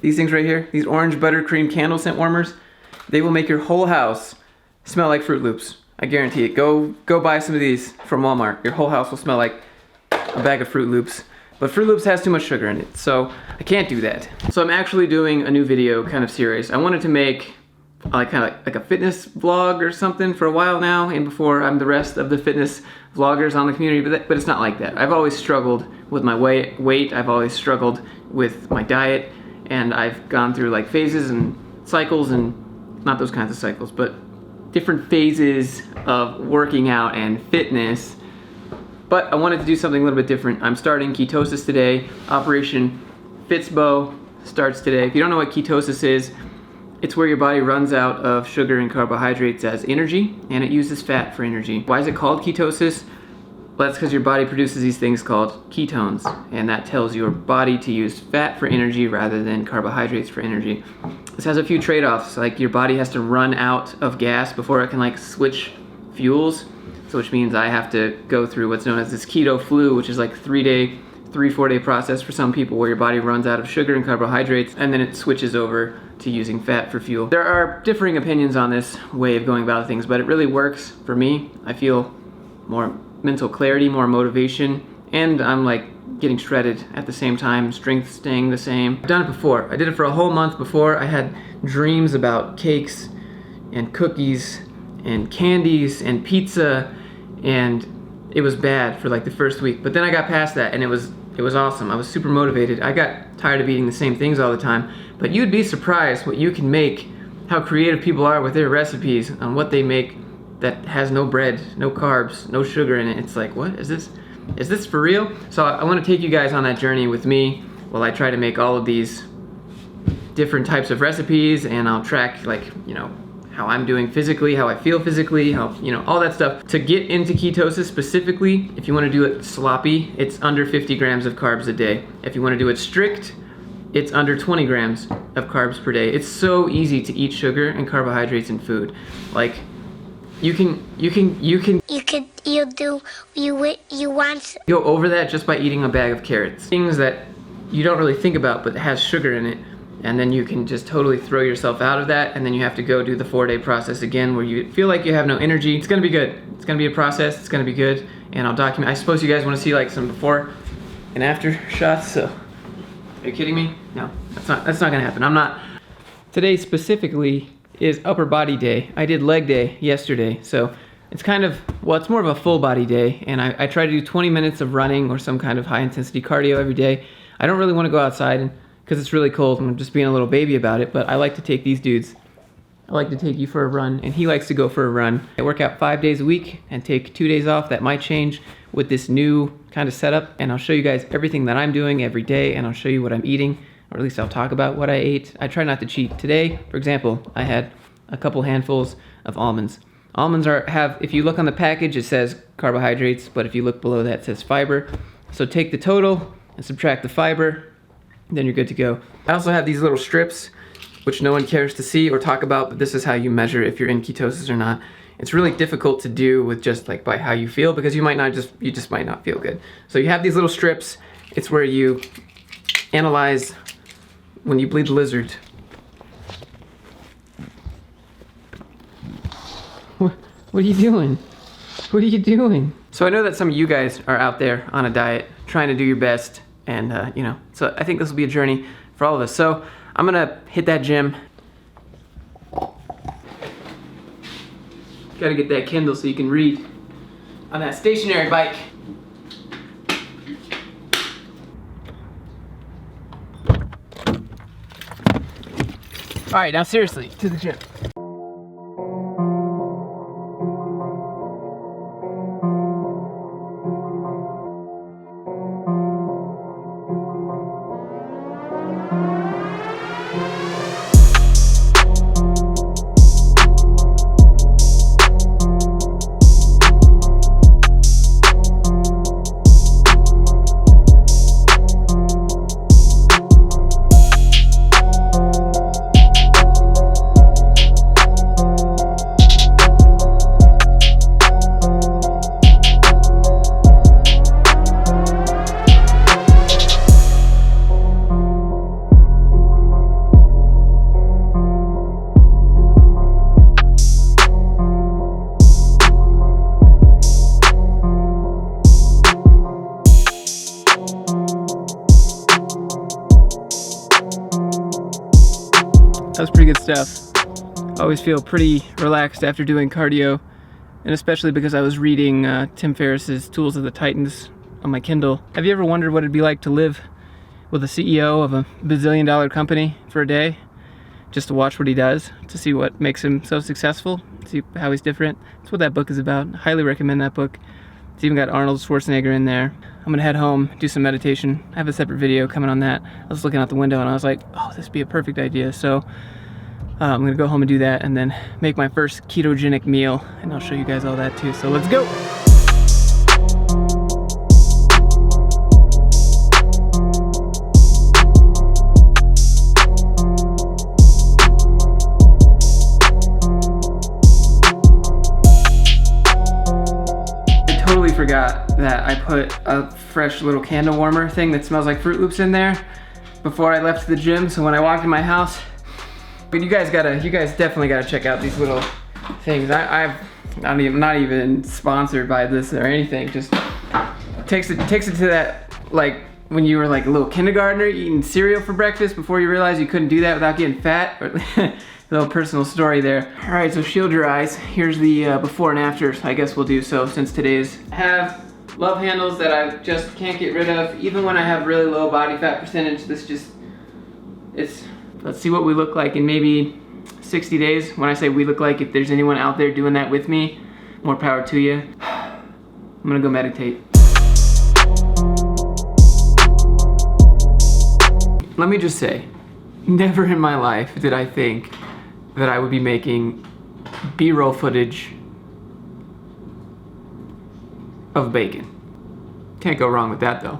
these things right here, these orange buttercream candle scent warmers, they will make your whole house smell like Fruit Loops. I guarantee it. Go buy some of these from Walmart. Your whole house will smell like a bag of Fruit Loops. But Fruit Loops has too much sugar in it, so I can't do that. So I'm actually doing a new video kind of series. I wanted to make kind of like a fitness vlog or something for a while now, and before I'm the rest of the fitness vloggers on the community, but it's not like that. I've always struggled with my weight. I've always struggled with my diet, and I've gone through like phases and cycles, and not those kinds of cycles, but different phases of working out and fitness. But I wanted to do something a little bit different. I'm starting ketosis today. Operation Fitzbo starts today. If you don't know what ketosis is, it's where your body runs out of sugar and carbohydrates as energy, and it uses fat for energy. Why is it called ketosis? Well, that's because your body produces these things called ketones, and that tells your body to use fat for energy rather than carbohydrates for energy. This has a few trade-offs, like your body has to run out of gas before it can like switch fuels. So which means I have to go through what's known as this keto flu, which is like 3-4 day process for some people where your body runs out of sugar and carbohydrates, and then it switches over to using fat for fuel. There are differing opinions on this way of going about things, but it really works for me. I feel more mental clarity, more motivation, and I'm like getting shredded at the same time, strength staying the same. I've done it before. I did it for a whole month before. I had dreams about cakes and cookies and candies and pizza, and it was bad for like the first week. But then I got past that, and it was awesome. I was super motivated. I got tired of eating the same things all the time. But you'd be surprised what you can make, how creative people are with their recipes on what they make that has no bread, no carbs, no sugar in it. It's like, what is this? Is this for real? So I want to take you guys on that journey with me while I try to make all of these different types of recipes, and I'll track like, how I'm doing physically, how I feel physically, how, all that stuff. To get into ketosis specifically, if you want to do it sloppy, it's under 50 grams of carbs a day. If you want to do it strict, it's under 20 grams of carbs per day. It's so easy to eat sugar and carbohydrates in food. Like, you want go over that just by eating a bag of carrots. Things that you don't really think about but has sugar in it. And then you can just totally throw yourself out of that, and then you have to go do the 4-day process again where you feel like you have no energy. It's gonna be good. It's gonna be a process, it's gonna be good, and I'll document. I suppose you guys wanna see like some before and after shots, so. Are you kidding me? No, that's not gonna happen. I'm not. Today specifically is upper body day. I did leg day yesterday, so it's kind of, well, it's more of a full body day, and I try to do 20 minutes of running or some kind of high intensity cardio every day. I don't really wanna go outside because it's really cold, and I'm just being a little baby about it, but I like to take these dudes. I like to take you for a run, and he likes to go for a run. I work out 5 days a week and take 2 days off. That might change with this new kind of setup, and I'll show you guys everything that I'm doing every day, and I'll show you what I'm eating, or at least I'll talk about what I ate. I try not to cheat. Today, for example, I had a couple handfuls of almonds. Almonds have, if you look on the package, it says carbohydrates, but if you look below that, it says fiber. So take the total and subtract the fiber, then you're good to go. I also have these little strips, which no one cares to see or talk about, but this is how you measure if you're in ketosis or not. It's really difficult to do with just like by how you feel, because you just might not feel good. So you have these little strips. It's where you analyze when you bleed the lizard. What are you doing? What are you doing? So I know that some of you guys are out there on a diet, trying to do your best. And, so I think this will be a journey for all of us. So I'm gonna hit that gym. Gotta get that Kindle so you can read on that stationary bike. All right, now seriously, to the gym. That's pretty good stuff. I always feel pretty relaxed after doing cardio, and especially because I was reading Tim Ferriss's Tools of the Titans on my Kindle. Have you ever wondered what it'd be like to live with a CEO of a bazillion-dollar company for a day? Just to watch what he does, to see what makes him so successful, see how he's different. That's what that book is about. I highly recommend that book. It's even got Arnold Schwarzenegger in there. I'm gonna head home, do some meditation. I have a separate video coming on that. I was looking out the window and I was like, oh, this would be a perfect idea. So I'm gonna go home and do that and then make my first ketogenic meal, and I'll show you guys all that too. So let's go. Forgot that I put a fresh little candle warmer thing that smells like Fruit Loops in there before I left the gym. So when I walked in my house, but you guys definitely gotta check out these little things. I'm not even sponsored by this or anything. Just takes it to that, like when you were like a little kindergartner eating cereal for breakfast before you realized you couldn't do that without getting fat. Little personal story there. All right, so shield your eyes. Here's the before and afters. I guess we'll do so since today's. I have love handles that I just can't get rid of, even when I have really low body fat percentage. Let's see what we look like in maybe 60 days. When I say we look like, if there's anyone out there doing that with me, more power to you. I'm gonna go meditate. Let me just say, never in my life did I think that I would be making B-roll footage of bacon. Can't go wrong with that though.